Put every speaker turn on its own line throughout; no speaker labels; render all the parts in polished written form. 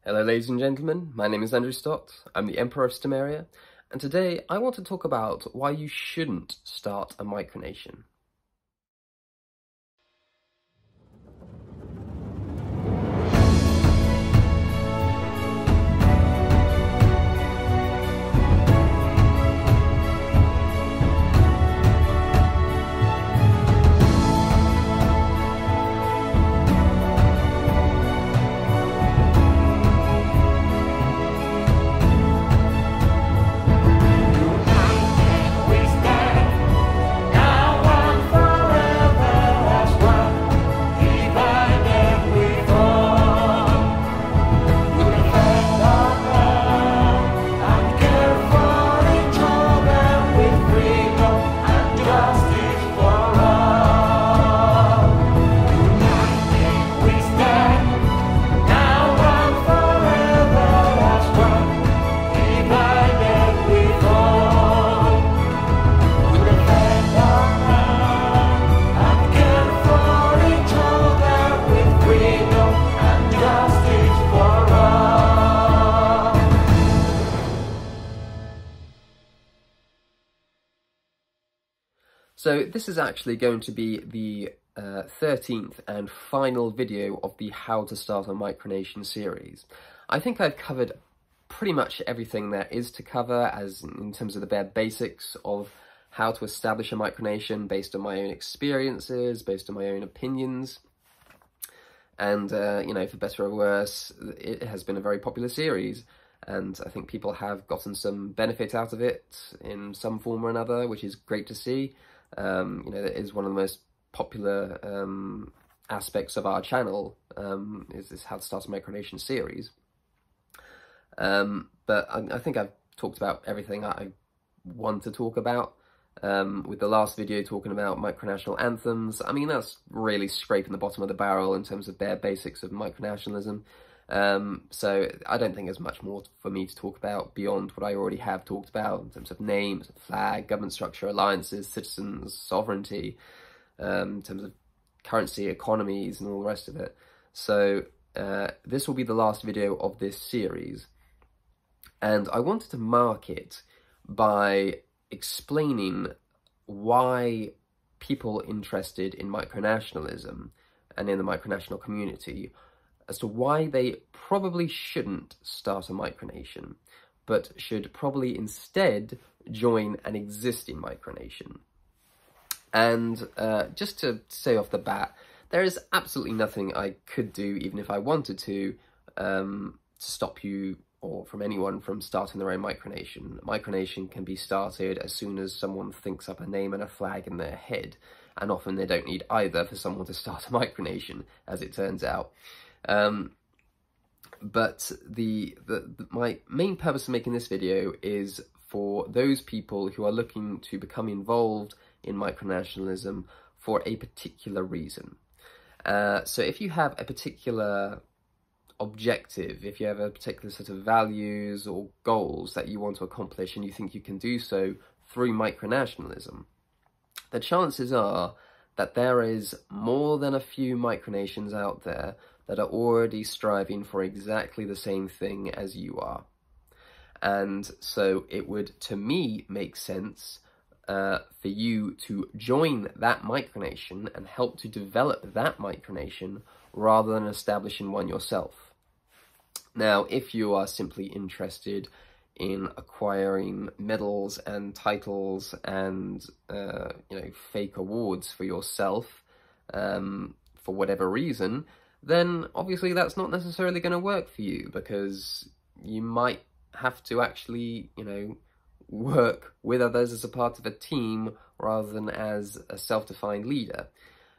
Hello ladies and gentlemen, my name is Andrew Stott, I'm the Emperor of Stomaria, and today I want to talk about why you shouldn't start a micronation. So this is actually going to be the 13th and final video of the How to Start a Micronation series. I think I've covered pretty much everything there is to cover as in terms of the bare basics of how to establish a micronation based on my own experiences, based on my own opinions. And, you know, for better or worse, it has been a very popular series. And I think people have gotten some benefit out of it in some form or another, which is great to see. You know, it is one of the most popular aspects of our channel, is this How to Start a Micronation series. But I think I've talked about everything I want to talk about. With the last video talking about micronational anthems, I mean, that's really scraping the bottom of the barrel in terms of bare basics of micronationalism. So I don't think there's much more for me to talk about beyond what I already have talked about in terms of names, flag, government structure, alliances, citizens, sovereignty, in terms of currency, economies, and all the rest of it. So this will be the last video of this series, and I wanted to mark it by explaining why people interested in micronationalism and in the micronational community as to why they probably shouldn't start a micronation, but should probably instead join an existing micronation. And just to say off the bat, there is absolutely nothing I could do, even if I wanted to stop you or from anyone from starting their own micronation. A micronation can be started as soon as someone thinks up a name and a flag in their head, and often they don't need either for someone to start a micronation, as it turns out. But my main purpose of making this video is for those people who are looking to become involved in micronationalism for a particular reason. So if you have a particular objective, if you have a particular set of values or goals that you want to accomplish and you think you can do so through micronationalism, the chances are that there is more than a few micronations out there that are already striving for exactly the same thing as you are. And so it would, to me, make sense for you to join that micronation and help to develop that micronation rather than establishing one yourself. Now, if you are simply interested in acquiring medals and titles and, you know, fake awards for yourself, for whatever reason, then obviously that's not necessarily going to work for you, because you might have to actually, you know, work with others as a part of a team rather than as a self-defined leader.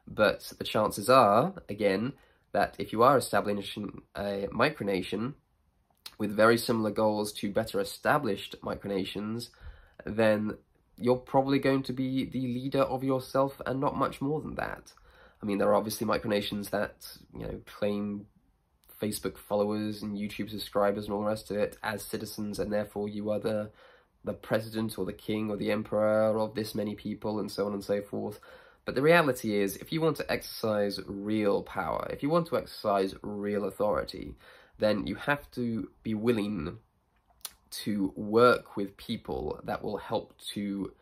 But the chances are, again, that if you are establishing a micronation with very similar goals to better established micronations, then you're probably going to be the leader of yourself and not much more than that. I mean, there are obviously micronations that, you know, claim Facebook followers and YouTube subscribers and all the rest of it as citizens, and therefore you are the president or the king or the emperor of this many people and so on and so forth. But the reality is, if you want to exercise real power, if you want to exercise real authority, then you have to be willing to work with people that will help to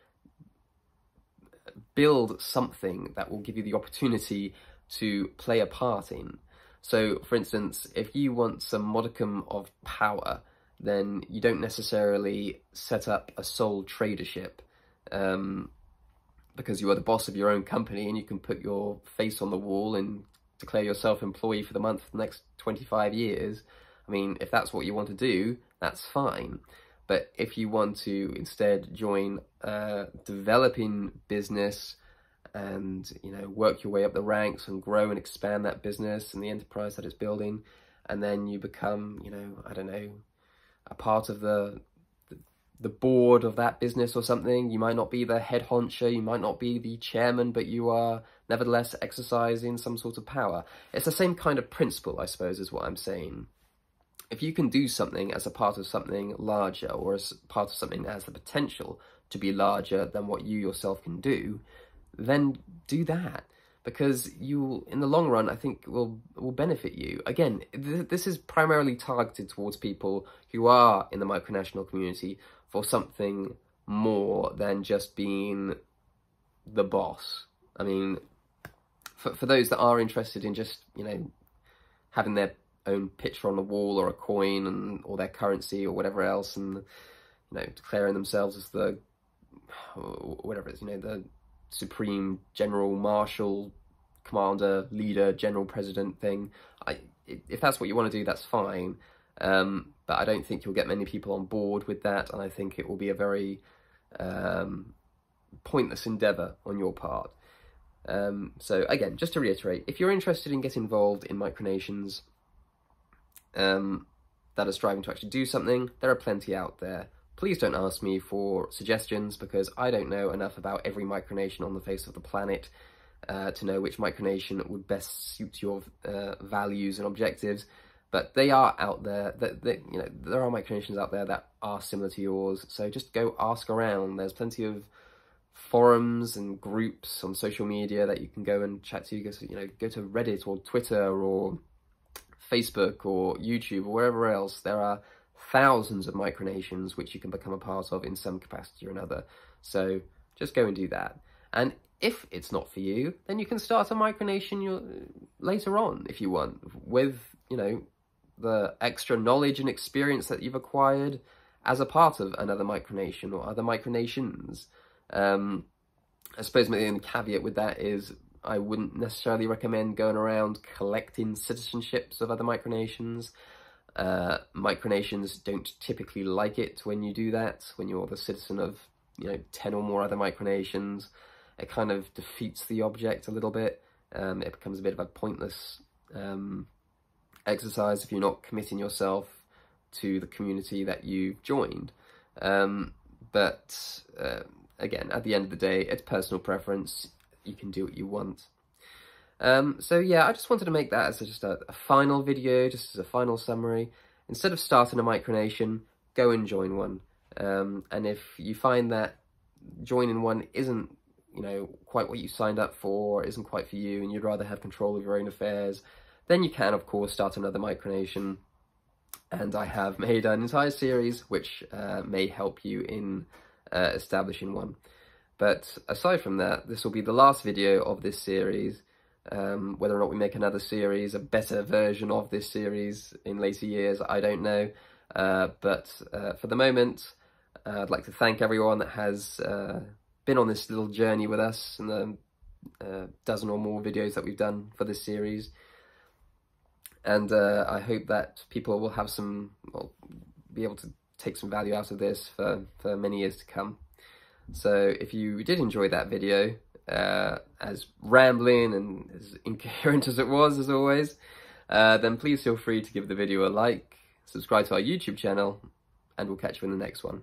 build something that will give you the opportunity to play a part in. So, for instance, if you want some modicum of power, then you don't necessarily set up a sole tradership because you are the boss of your own company and you can put your face on the wall and declare yourself employee for the month for the next 25 years. I mean, if that's what you want to do, that's fine. But if you want to instead join a developing business and, you know, work your way up the ranks and grow and expand that business and the enterprise that it's building, and then you become, you know, I don't know, a part of the board of that business or something. You might not be the head honcho, you might not be the chairman, but you are nevertheless exercising some sort of power. It's the same kind of principle, I suppose, is what I'm saying. If you can do something as a part of something larger, or as part of something that has the potential to be larger than what you yourself can do, then do that, because you, in the long run, I think will benefit you. Again, this is primarily targeted towards people who are in the micronational community for something more than just being the boss. I mean, for those that are interested in just, you know, having their own picture on the wall or a coin or their currency or whatever else, and, you know, declaring themselves as the, whatever it is, you know, the supreme general, marshal, commander, leader, general, president thing. If that's what you want to do, that's fine. But I don't think you'll get many people on board with that, and I think it will be a very pointless endeavour on your part. So again, just to reiterate, if you're interested in getting involved in micronations that are striving to actually do something, there are plenty out there. Please don't ask me for suggestions, because I don't know enough about every micronation on the face of the planet to know which micronation would best suit your values and objectives. But they are out there. You know, there are micronations out there that are similar to yours. So just go ask around. There's plenty of forums and groups on social media that you can go and chat to. You know, go to Reddit or Twitter or Facebook or YouTube or wherever else. There are thousands of micronations which you can become a part of in some capacity or another. So just go and do that. And if it's not for you, then you can start a micronation later on if you want, with, you know, the extra knowledge and experience that you've acquired as a part of another micronation or other micronations. I suppose my only caveat with that is I wouldn't necessarily recommend going around collecting citizenships of other micronations. Micronations don't typically like it when you do that, when you're the citizen of, you know, 10 or more other micronations. It kind of defeats the object a little bit. It becomes a bit of a pointless exercise if you're not committing yourself to the community that you've joined. But again, at the end of the day, it's personal preference. You can do what you want. So yeah, I just wanted to make that as just a final video, just as a final summary. Instead of starting a micronation, go and join one. And if you find that joining one isn't, you know, quite what you signed up for, isn't quite for you, and you'd rather have control of your own affairs, then you can, of course, start another micronation. And I have made an entire series which may help you in establishing one. But aside from that, this will be the last video of this series. Whether or not we make another series, a better version of this series in later years, I don't know. But for the moment, I'd like to thank everyone that has been on this little journey with us in the dozen or more videos that we've done for this series. And I hope that people will have some, well, be able to take some value out of this for many years to come. So if you did enjoy that video, as rambling and as incoherent as it was, as always, then please feel free to give the video a like, subscribe to our YouTube channel, and we'll catch you in the next one.